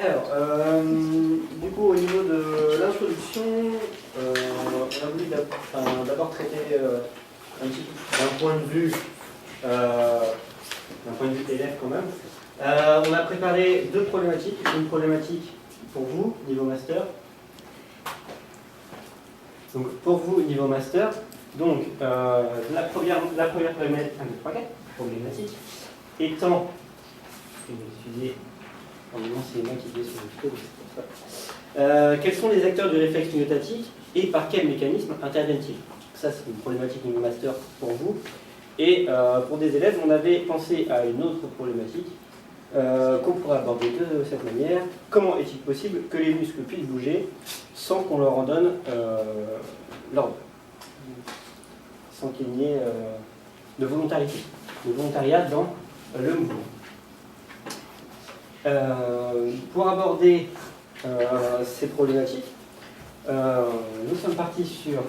Alors, du coup, au niveau de l'introduction, on a voulu d'abord traiter un petit peu d'un point de vue élève quand même. On a préparé deux problématiques. Une problématique pour vous, niveau master. Donc, pour vous, niveau master, donc, la première problématique étant, excusez, c'est moi qui vais sur le vidéo, c'est pour ça. Quels sont les acteurs du réflexe myotatique et par quel mécanisme interviennent-ils? Ça, c'est une problématique niveau master pour vous. Et pour des élèves, on avait pensé à une autre problématique qu'on pourrait aborder de cette manière. Comment est-il possible que les muscles puissent bouger sans qu'on leur en donne l'ordre, sans qu'il n'y ait de volontarité, de volontariat dans le mouvement. Pour aborder ces problématiques, nous sommes partis sur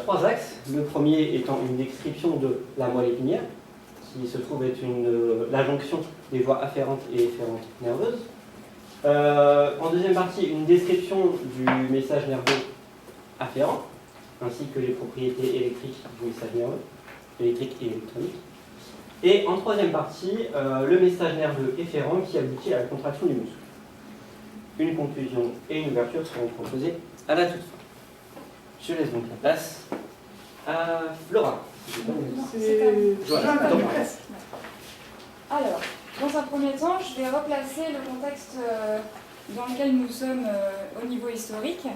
trois axes. Le premier étant une description de la moelle épinière, qui se trouve être la jonction des voies afférentes et efférentes nerveuses. En deuxième partie, une description du message nerveux afférent, ainsi que les propriétés électriques du message nerveux, électrique et électronique. Et en troisième partie, le message nerveux efférent qui aboutit à la contraction du muscle. Une conclusion et une ouverture seront proposées à la toute fin. Je laisse donc la place à Flora. Alors, dans un premier temps, je vais replacer le contexte dans lequel nous sommes au niveau historique.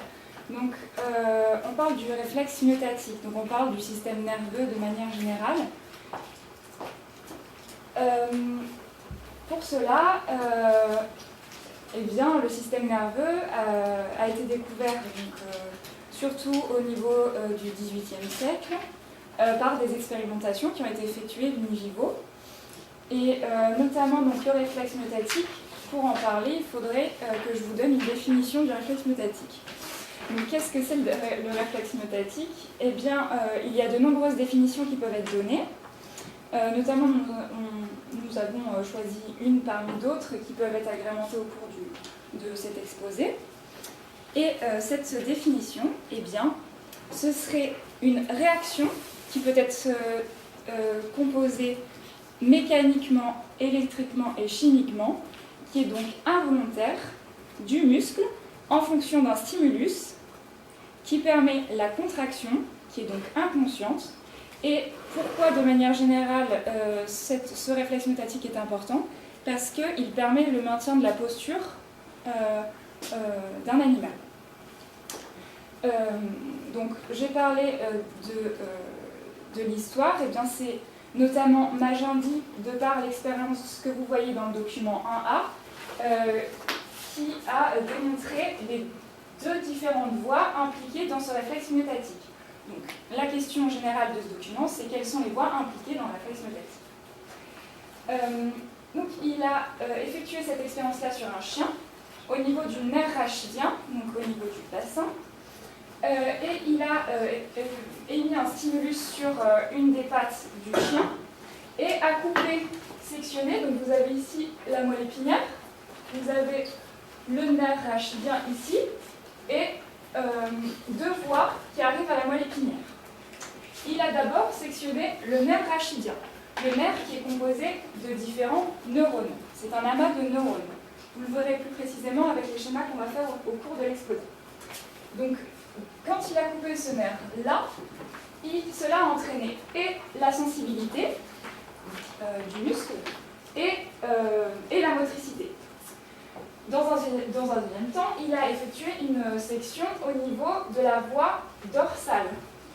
Donc, on parle du réflexe myotatique, donc on parle du système nerveux de manière générale. Pour cela, eh bien, le système nerveux a été découvert surtout au niveau du XVIIIe siècle par des expérimentations qui ont été effectuées in vivo. Et notamment donc, le réflexe myotatique. Pour en parler, il faudrait que je vous donne une définition du réflexe myotatique. Donc, qu'est-ce que c'est le réflexe myotatique? Eh bien, il y a de nombreuses définitions qui peuvent être données. Notamment, nous avons choisi une parmi d'autres qui peuvent être agrémentées au cours de cet exposé. Et cette définition, eh bien, ce serait une réaction qui peut être composée mécaniquement, électriquement et chimiquement, qui est donc involontaire du muscle en fonction d'un stimulus qui permet la contraction, qui est donc inconsciente. Et pourquoi, de manière générale, ce réflexe myotatique est important? Parce qu'il permet le maintien de la posture d'un animal. Donc, j'ai parlé de l'histoire. Et bien, c'est notamment Magendie, de par l'expérience que vous voyez dans le document 1A, qui a démontré les deux différentes voies impliquées dans ce réflexe myotatique. Donc, la question générale de ce document, c'est quelles sont les voies impliquées dans le réflexe myotatique. Donc, il a effectué cette expérience-là sur un chien, au niveau du nerf rachidien, donc au niveau du bassin, et il a émis un stimulus sur une des pattes du chien, et a coupé, sectionné, donc vous avez ici la moelle épinière, vous avez le nerf rachidien ici, et deux voies qui arrivent à la moelle épinière. Il a d'abord sectionné le nerf rachidien, le nerf qui est composé de différents neurones. C'est un amas de neurones. Vous le verrez plus précisément avec les schémas qu'on va faire au cours de l'exposé. Donc, quand il a coupé ce nerf-là, cela a entraîné et la sensibilité du muscle et la motricité. Dans un deuxième temps, il a effectué une section au niveau de la voie dorsale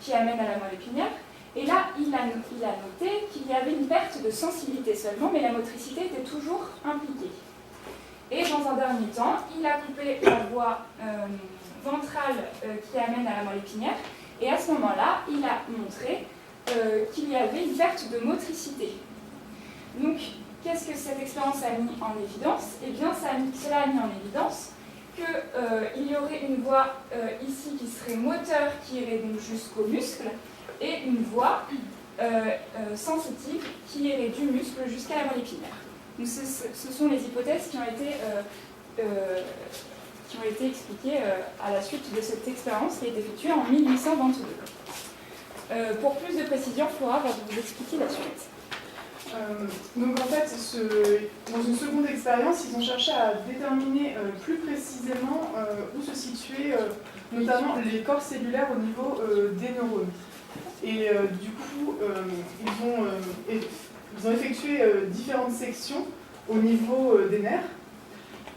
qui amène à la moelle épinière. Et là, il a noté qu'il y avait une perte de sensibilité seulement, mais la motricité était toujours impliquée. Et dans un dernier temps, il a coupé la voie ventrale qui amène à la moelle épinière. Et à ce moment-là, il a montré qu'il y avait une perte de motricité. Donc, qu'est-ce que cette expérience a mis en évidence? Eh bien, cela a mis en évidence qu'il y aurait une voie ici qui serait moteur, qui irait donc jusqu'au muscle, et une voie sensitive qui irait du muscle jusqu'à la moelle épinière. Donc ce sont les hypothèses qui ont été expliquées à la suite de cette expérience qui a été effectuée en 1822. Pour plus de précision, Flora va vous expliquer la suite. Donc en fait, dans une seconde expérience, ils ont cherché à déterminer plus précisément où se situaient notamment les corps cellulaires au niveau des neurones. Et du coup, ils ont effectué différentes sections au niveau des nerfs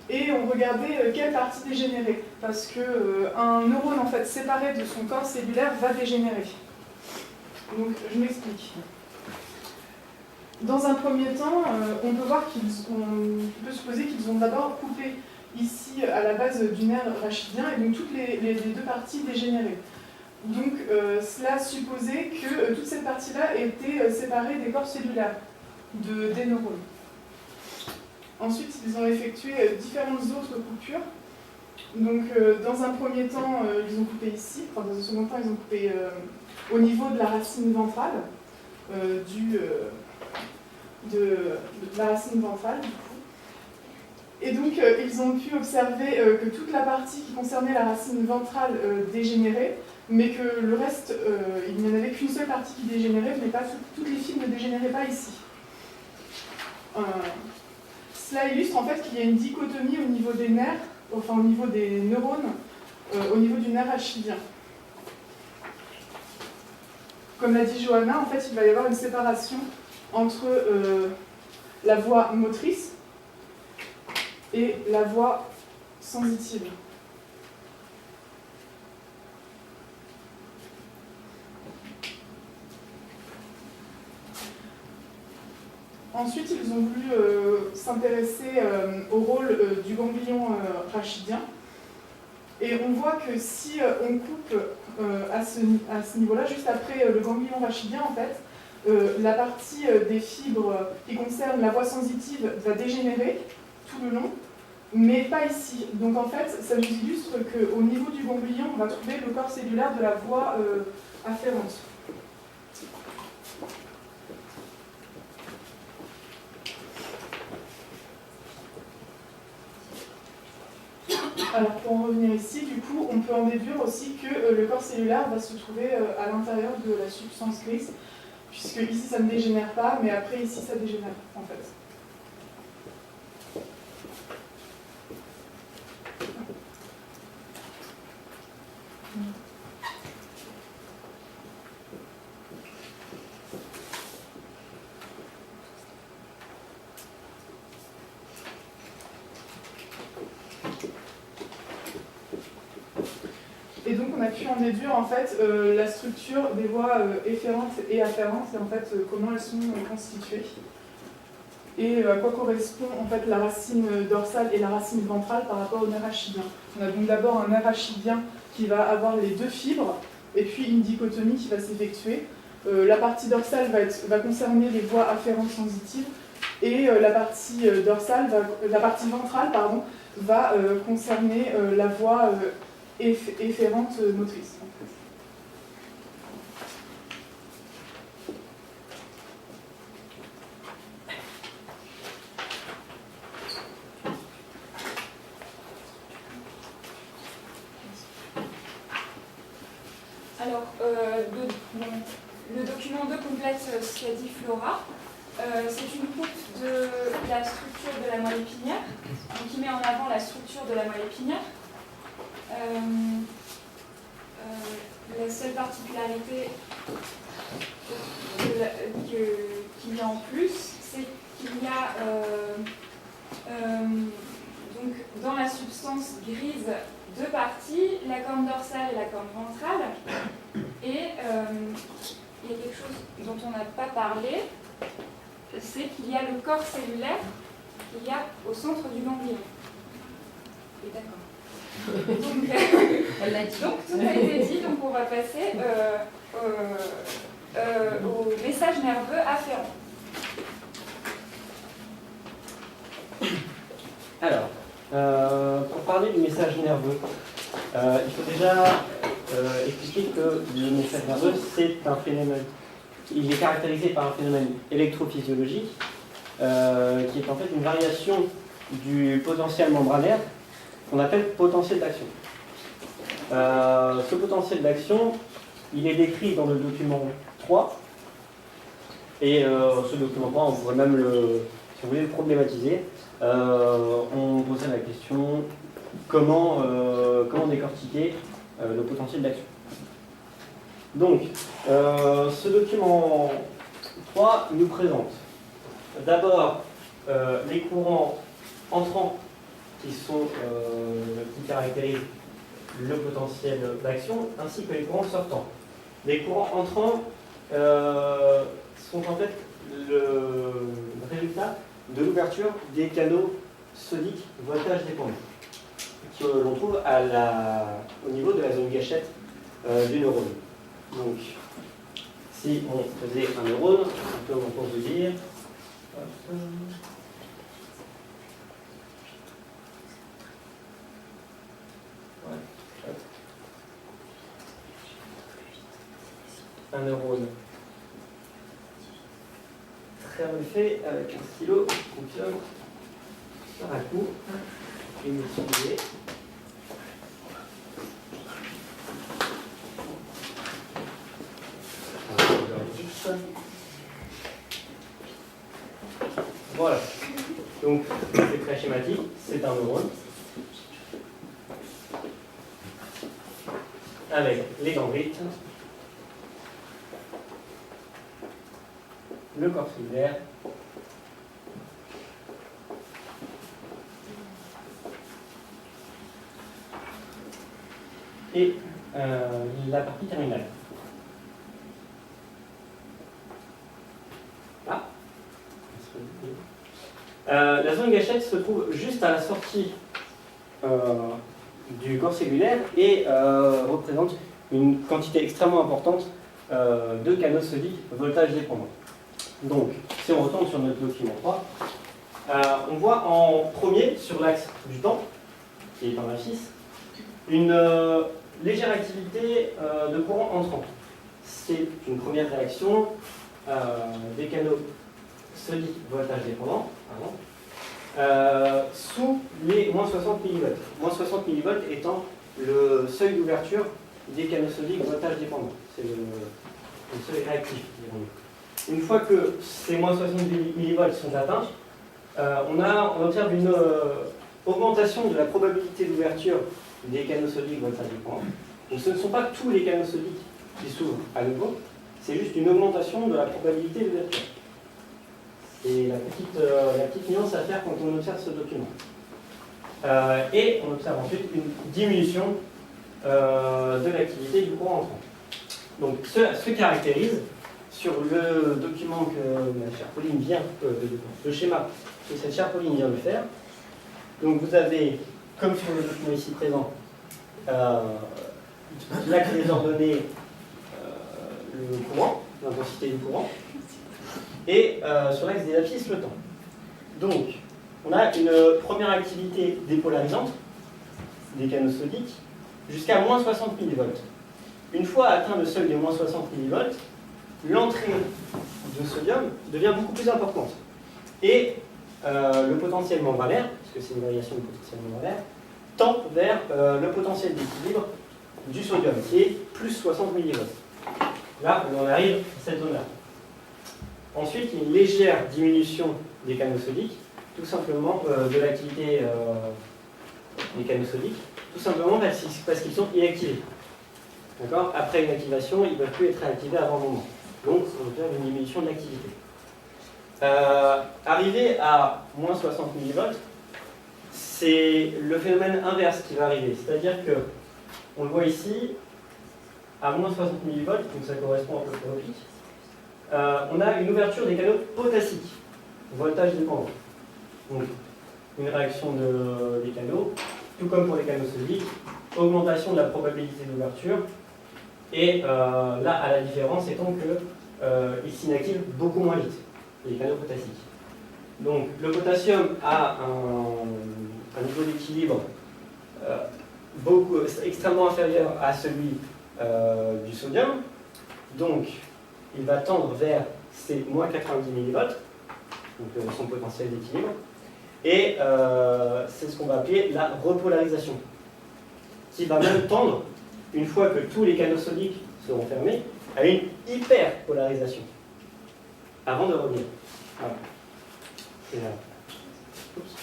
et ont regardé quelle partie dégénérait. Parce qu'un neurone en fait, séparé de son corps cellulaire va dégénérer. Donc je m'explique. Dans un premier temps, on peut voir peut supposer qu'ils ont d'abord coupé ici à la base du nerf rachidien et donc toutes les deux parties dégénérées. Donc cela supposait que toute cette partie-là était séparée des corps cellulaires, des neurones. Ensuite, ils ont effectué différentes autres coupures. Donc dans un premier temps, ils ont coupé ici, enfin dans un second temps, ils ont coupé au niveau de la racine ventrale, de la racine ventrale, du coup. Et donc, ils ont pu observer que toute la partie qui concernait la racine ventrale dégénérait, mais que le reste, il n'y en avait qu'une seule partie qui dégénérait, mais pas toutes les fibres ne dégénéraient pas ici. Cela illustre en fait qu'il y a une dichotomie au niveau des nerfs, enfin au niveau des neurones, au niveau du nerf rachidien. Comme l'a dit Johanna, en fait, il va y avoir une séparation entre la voie motrice et la voie sensitive. Ensuite, ils ont voulu s'intéresser au rôle du ganglion rachidien. Et on voit que si on coupe à ce niveau-là, juste après le ganglion rachidien, en fait, la partie des fibres qui concerne la voie sensitive va dégénérer tout le long, mais pas ici. Donc en fait, ça nous illustre qu'au niveau du ganglion, on va trouver le corps cellulaire de la voie afférente. Alors pour en revenir ici, du coup, on peut en déduire aussi que le corps cellulaire va se trouver à l'intérieur de la substance grise, puisque ici ça ne dégénère pas, mais après ici ça dégénère en fait. Et donc on a pu en déduire en fait la structure des voies efférentes et afférentes et en fait comment elles sont constituées et à quoi correspond en fait la racine dorsale et la racine ventrale par rapport au nerf rachidien. On a donc d'abord un nerf rachidien qui va avoir les deux fibres et puis une dichotomie qui va s'effectuer. La partie dorsale va concerner les voies afférentes sensitives et la partie ventrale va concerner la voie efférente motrice. En fait. Alors, le document 2 complète ce qu'a dit Flora. C'est une coupe de la structure de la moelle épinière, donc qui met en avant la structure de la moelle épinière. La seule particularité qu'il y a en plus, c'est qu'il y a donc dans la substance grise deux parties, la corne dorsale et la corne ventrale. Et il y a quelque chose dont on n'a pas parlé, c'est qu'il y a le corps cellulaire qu'il y a au centre du ganglion. Et d'accord. Donc, tout a été dit, donc on va passer au message nerveux afférent. Alors, pour parler du message nerveux, il faut déjà expliquer que le message nerveux, c'est un phénomène. Il est caractérisé par un phénomène électrophysiologique qui est en fait une variation du potentiel membranaire qu'on appelle potentiel d'action. Ce potentiel d'action, il est décrit dans le document 3. Et ce document 3, on pourrait même si vous voulez, le problématiser. On posait la question comment décortiquer le potentiel d'action. Donc, ce document 3 nous présente d'abord les courants entrants qui caractérisent le potentiel d'action, ainsi que les courants sortants. Les courants entrants sont en fait le résultat de l'ouverture des canaux sodiques voltage dépendant, que l'on trouve au niveau de la zone gâchette du neurone. Donc, si on faisait un neurone, on peut vous dire. Un neurone très mal fait avec un stylo qui fonctionne par un coup et utiliser. Voilà, donc c'est très schématique, c'est un neurone avec les dendrites, le corps cellulaire et la partie terminale. La zone gâchette se trouve juste à la sortie du corps cellulaire et représente une quantité extrêmement importante de canaux sodiques voltage dépendant. Donc, si on retourne sur notre document 3, on voit en premier, sur l'axe du temps, qui est en abscisse, une légère activité de courant entrant. C'est une première réaction des canaux sodiques voltage dépendant sous les moins 60 mV. Moins 60 mV étant le seuil d'ouverture des canaux sodiques voltage dépendant. C'est le seuil réactif. Une fois que ces moins 60 mV sont atteints, on observe une augmentation de la probabilité d'ouverture des canaux sodiques voltage dépendant. Donc ce ne sont pas tous les canaux sodiques qui s'ouvrent à nouveau, c'est juste une augmentation de la probabilité d'ouverture. C'est la petite nuance à faire quand on observe ce document. Et on observe ensuite une diminution de l'activité du courant entrant. Donc ce caractérise sur le document que ma chère Pauline vient, le schéma que cette chère Pauline vient de faire. Donc vous avez, comme sur le document ici présent, l'axe des ordonnées, le courant, l'intensité du courant, et sur l'axe des abscisses, le temps. Donc, on a une première activité dépolarisante des canaux sodiques jusqu'à moins 60 mV. Une fois atteint le seuil des moins 60 mV, l'entrée de sodium devient beaucoup plus importante. Et le potentiel membranaire, puisque c'est une variation du potentiel membranaire, tend vers le potentiel d'équilibre du sodium, qui est plus 60 mV. Là, on en arrive à cette zone-là. Ensuite, une légère diminution des canaux sodiques, tout simplement de l'activité des canaux sodiques, tout simplement parce qu'ils sont inactivés. D'accord ? Après une activation, ils ne peuvent plus être réactivés avant un moment. Donc, on observe une diminution de l'activité. Arrivé à moins 60 mV, c'est le phénomène inverse qui va arriver. C'est-à-dire que, on le voit ici, à moins 60 mV, donc ça correspond à peu près au pic, on a une ouverture des canaux potassiques, voltage dépendant. Donc, une réaction des canaux, tout comme pour les canaux sodiques, augmentation de la probabilité d'ouverture, et là, à la différence étant qu'ils s'inactivent beaucoup moins vite, les canaux potassiques. Donc, le potassium a un niveau d'équilibre extrêmement inférieur à celui du sodium, donc il va tendre vers ces moins 90 mV, donc son potentiel d'équilibre. Et c'est ce qu'on va appeler la repolarisation, qui va même tendre, une fois que tous les canaux sodiques seront fermés, à une hyperpolarisation, avant de revenir. Voilà. Oups.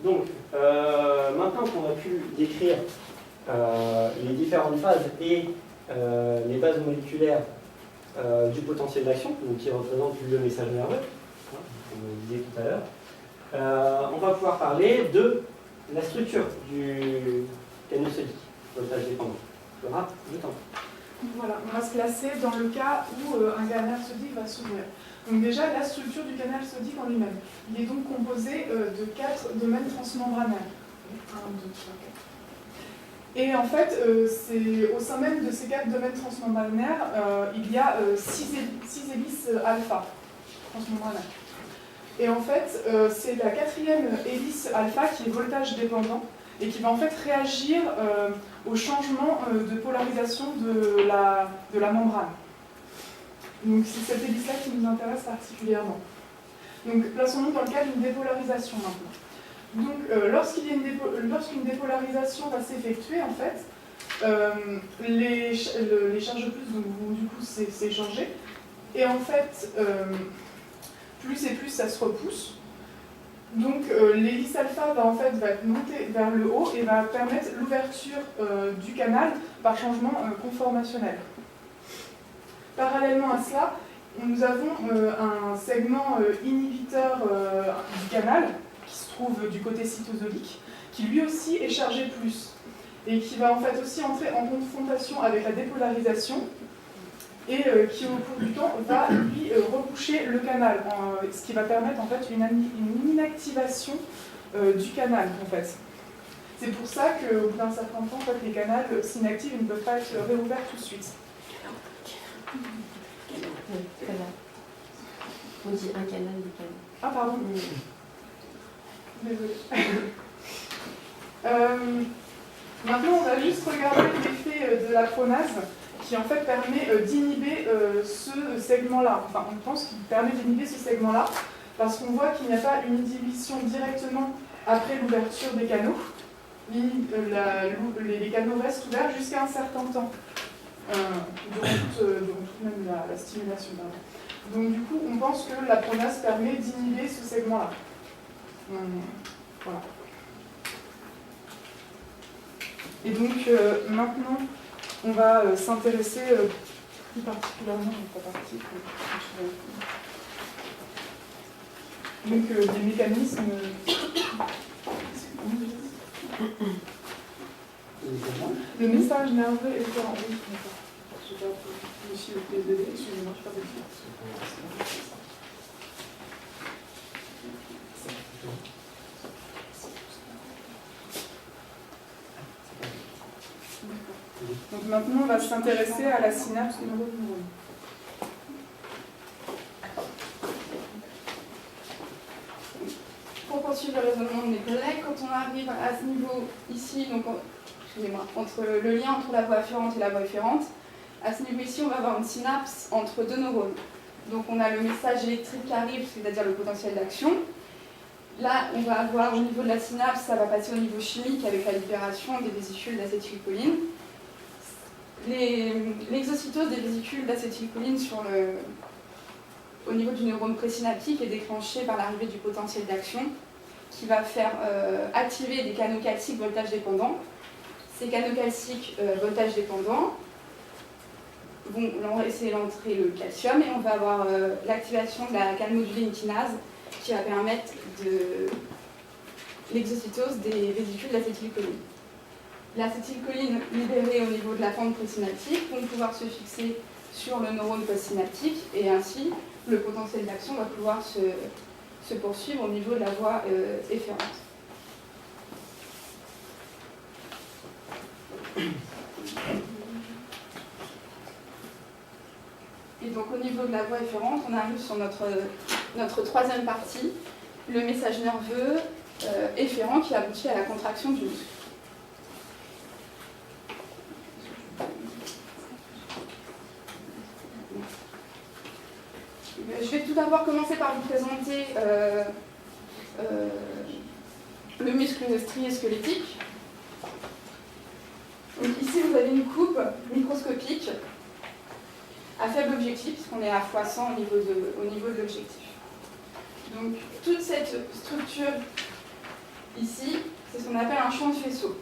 Donc, maintenant qu'on a pu décrire les différentes phases et les bases moléculaires du potentiel d'action, qui représente le message nerveux, comme on disait tout à l'heure, on va pouvoir parler de la structure du canal sodique, voltage dépendant. Laura, le temps. Voilà, on va se placer dans le cas où un canal sodique va s'ouvrir. Donc déjà, la structure du canal sodique en lui-même. Il est donc composé de 4 domaines transmembranaires. 1, 2, 3, 4. Et en fait, c'est au sein même de ces 4 domaines transmembranaires, il y a 6 hélices alpha transmembranaires. Et en fait, c'est la 4e hélice alpha qui est voltage dépendant et qui va en fait réagir au changement de polarisation de la membrane. Donc c'est cette hélice-là qui nous intéresse particulièrement. Donc plaçons-nous dans le cas d'une dépolarisation maintenant. Donc lorsqu'une dépolarisation va s'effectuer, en fait, les charges plus vont du coup s'échanger. Et en fait, plus et plus ça se repousse. Donc l'hélice alpha va monter vers le haut et va permettre l'ouverture du canal par changement conformationnel. Parallèlement à cela, nous avons un segment inhibiteur du canal qui se trouve du côté cytosolique, qui lui aussi est chargé plus et qui va en fait aussi entrer en confrontation avec la dépolarisation et qui au cours du temps va lui reboucher le canal, ce qui va permettre en fait une inactivation du canal en fait. C'est pour ça qu'au bout d'un certain temps, en fait, les canaux s'inactivent et ne peuvent pas être réouverts tout de suite. On dit un canal, des canaux. Ah pardon. Désolée. Maintenant, on va juste regarder l'effet de la pronase qui en fait permet d'inhiber ce segment-là. Enfin, on pense qu'il permet d'inhiber ce segment-là parce qu'on voit qu'il n'y a pas une inhibition directement après l'ouverture des canaux. Les canaux restent ouverts jusqu'à un certain temps, durant toute même la stimulation. Donc du coup, on pense que la pronase permet d'inhiber ce segment-là. Voilà. Et donc maintenant, on va s'intéresser plus particulièrement à la partie donc des mécanismes. Le message nerveux est différent. Oui, d'accord. Je vais pas aussi le PSDD, excusez-moi, je ne suis pas Donc maintenant, on va s'intéresser à la synapse neurone-neurone. Pour poursuivre le raisonnement de mes collègues, quand on arrive à ce niveau ici, donc entre le lien entre la voie affuérante et la voie efférente, à ce niveau ici, on va avoir une synapse entre deux neurones. Donc on a le message électrique qui arrive, c'est-à-dire le potentiel d'action. Là, on va avoir au niveau de la synapse, ça va passer au niveau chimique avec la libération des vésicules d'acétylcholine. L'exocytose des vésicules d'acétylcholine au niveau du neurone présynaptique est déclenchée par l'arrivée du potentiel d'action qui va faire activer des canaux calciques voltage dépendants. Ces canaux calciques voltage dépendants vont laisser entrer le calcium et on va avoir l'activation de la calmoduline kinase qui va permettre l'exocytose des vésicules d'acétylcholine. L'acétylcholine libérée au niveau de la fente présynaptique vont pouvoir se fixer sur le neurone postsynaptique et ainsi le potentiel d'action va pouvoir se poursuivre au niveau de la voie efférente. Et donc au niveau de la voie efférente, on arrive sur notre troisième partie, le message nerveux efférent qui aboutit à la contraction du muscle. je vais tout d'abord commencer par vous présenter le muscle strié squelettique. Donc ici, vous avez une coupe microscopique à faible objectif, puisqu'on est à x100 au niveau de l'objectif. Donc toute cette structure ici, c'est ce qu'on appelle un champ de faisceau.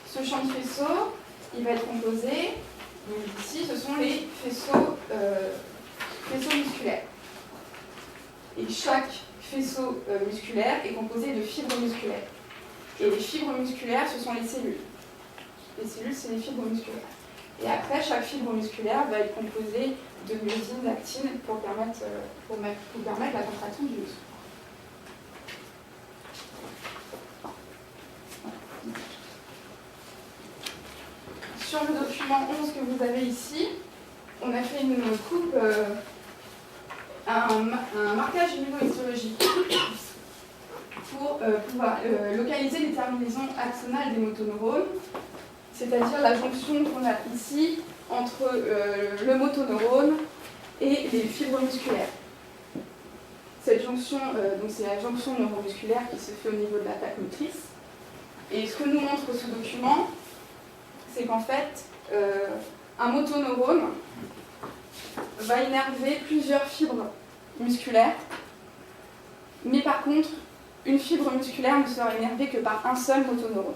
Ce champ de faisceau, il va être composé, donc ici, ce sont les faisceaux musculaires. Et chaque faisceau musculaire est composé de fibres musculaires. Et les fibres musculaires, ce sont les cellules. Les cellules, c'est les fibres musculaires. Et après, chaque fibre musculaire va être composée de myosine, d'actine pour permettre la contraction du muscle. Sur le document 11 que vous avez ici, on a fait une coupe, un marquage immunohistologique pour pouvoir localiser les terminaisons axonales des motoneurones, c'est-à-dire la jonction qu'on a ici entre le motoneurone et les fibres musculaires. Cette jonction, donc c'est la jonction neuromusculaire qui se fait au niveau de la plaque motrice. Et ce que nous montre ce document, c'est qu'en fait, un motoneurone va innerver plusieurs fibres musculaires, mais par contre, une fibre musculaire ne sera innervée que par un seul motoneurone.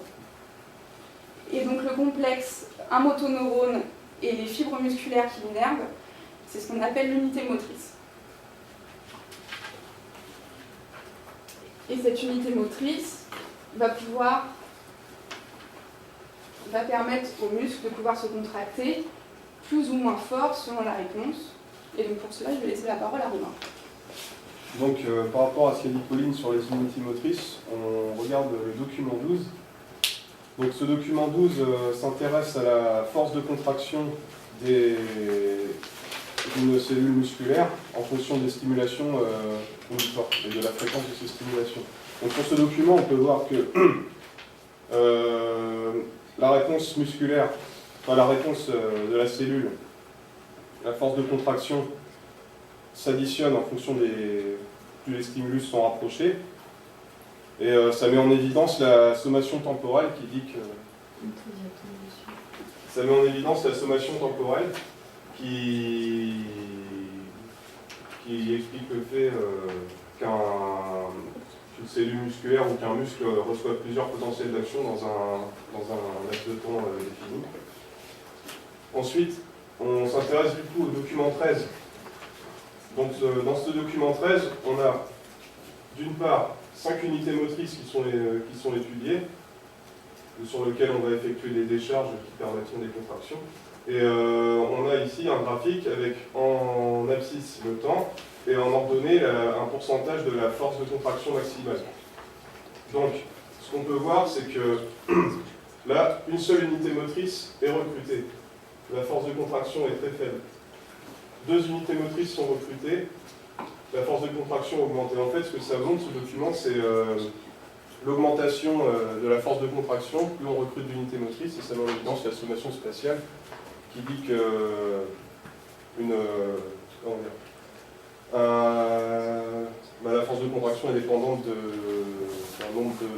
Et donc le complexe, un motoneurone et les fibres musculaires qui l'innervent, c'est ce qu'on appelle l'unité motrice. Et cette unité motrice va permettre aux muscles de pouvoir se contracter plus ou moins fort selon la réponse. Et donc pour cela, je vais laisser la parole à Romain. Donc par rapport à ce qu'a dit Pauline sur les unités motrices, on regarde le document 12. Donc ce document 12 s'intéresse à la force de contraction d'une cellule musculaire en fonction des stimulations auditoires et de la fréquence de ces stimulations. Donc sur ce document, on peut voir que la réponse musculaire, enfin la réponse de la cellule, la force de contraction s'additionne en fonction plus les stimulus sont rapprochés. Et ça met en évidence la sommation temporelle qui dit que... Ça met en évidence la sommation temporelle qui explique le fait qu'une cellule musculaire ou qu'un muscle reçoit plusieurs potentiels d'action dans un laps de temps défini. Ensuite, on s'intéresse du coup au document 13. Donc dans ce document 13, on a d'une part 5 unités motrices qui sont étudiées, sur lesquelles on va effectuer des décharges qui permettront des contractions. Et on a ici un graphique avec en abscisse le temps et en ordonnée un pourcentage de la force de contraction maximale. Donc, ce qu'on peut voir, c'est que là, une seule unité motrice est recrutée. La force de contraction est très faible. 2 unités motrices sont recrutées. La force de contraction augmente. Et en fait, ce que ça montre, ce document, c'est l'augmentation de la force de contraction. Plus on recrute d'unités motrices, et ça met en évidence la sommation spatiale qui dit que la force de contraction est dépendante d'un nombre de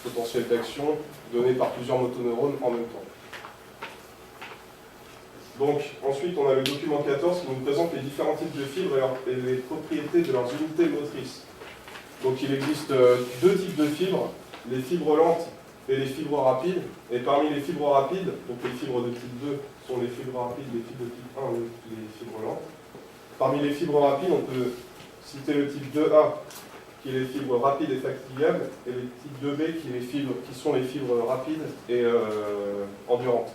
potentiels d'action donné par plusieurs motoneurones en même temps. Donc, ensuite, on a le document 14 qui nous présente les différents types de fibres et les propriétés de leurs unités motrices. Donc, il existe 2 types de fibres, les fibres lentes et les fibres rapides. Et parmi les fibres rapides, donc les fibres de type 2 sont les fibres rapides, les fibres de type 1, les fibres lentes. Parmi les fibres rapides, on peut citer le type 2A, qui est les fibres rapides et fatigables, et le type 2B, qui sont les fibres rapides et endurantes.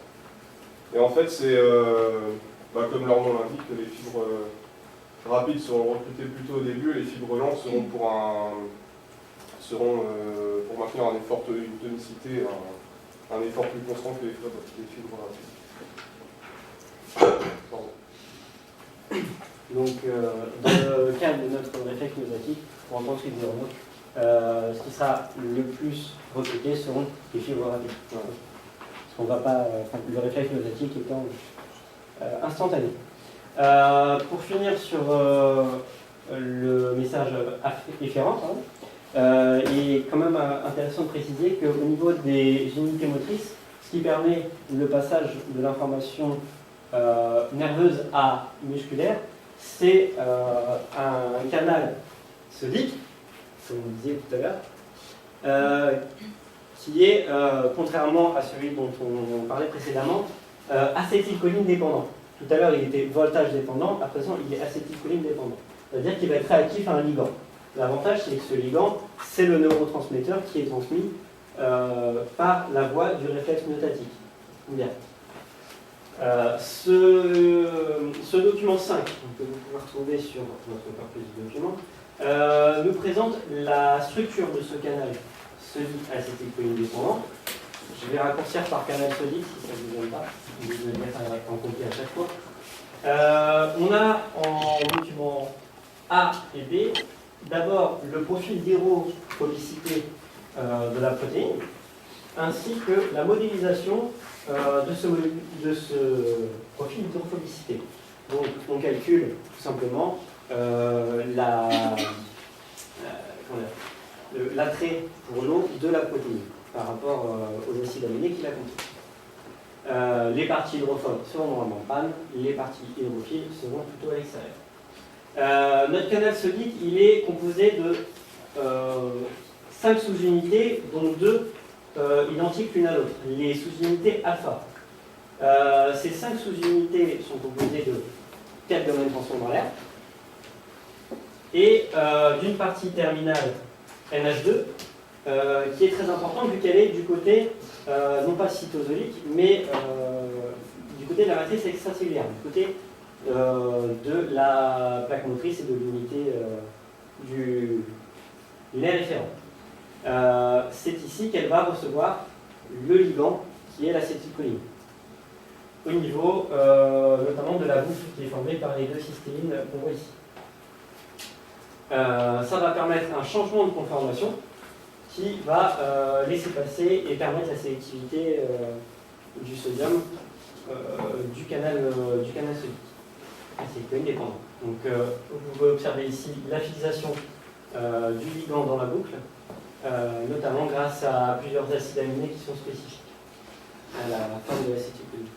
Et en fait, c'est, comme leur nom l'indique, les fibres rapides seront recrutées plutôt au début, et les fibres lentes seront pour maintenir un effort, une tonicité, un effort plus constant que les fibres rapides. Pardon. Donc, dans le cadre de notre réflexe myostatique, pour entendre ce que disait Renaud, ce qui sera le plus recruté seront les fibres rapides. Voilà. Parce qu'on va pas, le réflexe myostatique étant instantané. Pour finir sur le message efférent, il est quand même intéressant de préciser qu'au niveau des unités motrices, ce qui permet le passage de l'information nerveuse à musculaire, c'est un canal sodique, comme on disait tout à l'heure, qui est, contrairement à celui dont on parlait précédemment, acétylcholine dépendant. Tout à l'heure, il était voltage dépendant, à présent, il est acétylcholine dépendant. C'est-à-dire qu'il va être réactif à un ligand. L'avantage, c'est que ce ligand, c'est le neurotransmetteur qui est transmis par la voie du réflexe myotatique. Bien. Ce document 5, que vous pouvez retrouver sur votre corpus de documents, nous présente la structure de ce canal sodique acétylcholine dépendant. Je vais raccourcir par canal sodique si ça ne vous gêne pas. Je vais le mettre en complet à chaque fois. On a en document A et B d'abord le profil d'hydrophobicité de la protéine ainsi que la modélisation de ce profil d'hydrophobicité. Donc on calcule tout simplement l'attrait pour l'eau de la protéine par rapport aux acides aminés qui la contiennent. Les parties hydrophobes seront dans la membrane, les parties hydrophiles seront plutôt à l'extérieur. Notre canal sodique, il est composé de 5 sous-unités, dont 2 identiques l'une à l'autre, les sous-unités alpha. Ces 5 sous-unités sont composées de 4 domaines tension dans l'air et d'une partie terminale NH2 qui est très importante vu qu'elle est du côté non pas cytosolique mais du côté de la matrice extracellulaire, du côté de la plaque motrice et de l'unité du nerf référent. C'est ici qu'elle va recevoir le ligand qui est l'acétylcholine au niveau notamment de la boucle qui est formée par les 2 cysteinines qu'on voit ici. Ça va permettre un changement de conformation qui va laisser passer et permettre la sélectivité du sodium du canal sodique. C'est indépendant. Donc vous pouvez observer ici la fixation du ligand dans la boucle, notamment grâce à plusieurs acides aminés qui sont spécifiques à la forme de l'acétylcholine.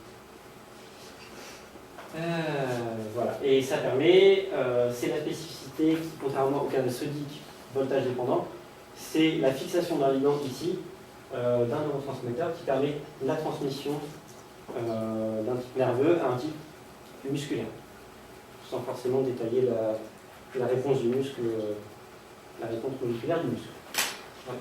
Voilà. Et ça permet, c'est la spécificité qui, contrairement au canal sodique voltage dépendant, c'est la fixation d'un ligand ici, d'un neurotransmetteur qui permet la transmission d'un type nerveux à un type musculaire, sans forcément détailler la réponse du muscle, la réponse moléculaire du muscle. Ouais.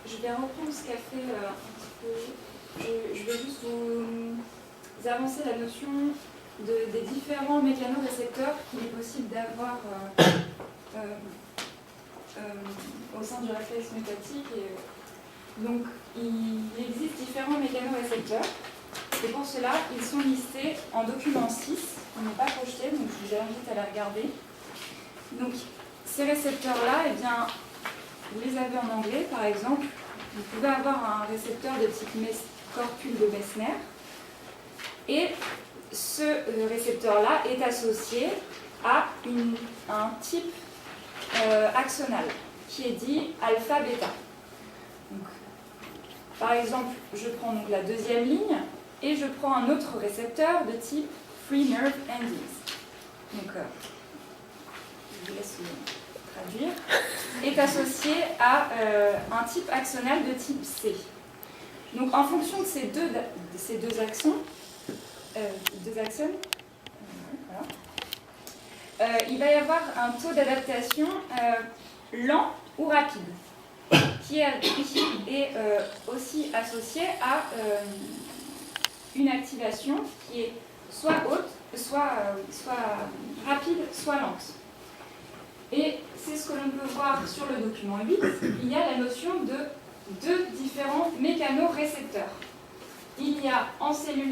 Je vais reprendre ce qu'a fait un petit peu. Je vais juste vous avancer la notion des différents mécanorécepteurs qu'il est possible d'avoir au sein du réflexe myotatique. Donc, il existe différents mécanorécepteurs. Et pour cela, ils sont listés en document 6. On n'est pas projeté, donc je vous invite à la regarder. Donc, ces récepteurs-là, eh bien, vous les avez en anglais, par exemple. Vous pouvez avoir un récepteur de type corpule de Messner. Et ce récepteur-là est associé à un type axonal, qui est dit alpha-bêta. Par exemple, je prends donc la deuxième ligne, et je prends un autre récepteur de type free nerve endings. Donc, je vous laisse traduire, est associé à un type axonal de type C. Donc en fonction de ces deux axons, voilà, il va y avoir un taux d'adaptation lent ou rapide, qui est aussi associé à une activation qui est soit haute, soit rapide, soit lente. Et c'est ce que l'on peut voir sur le document 8. Il y a la notion de 2 différents mécanorécepteurs. Il y a en cellule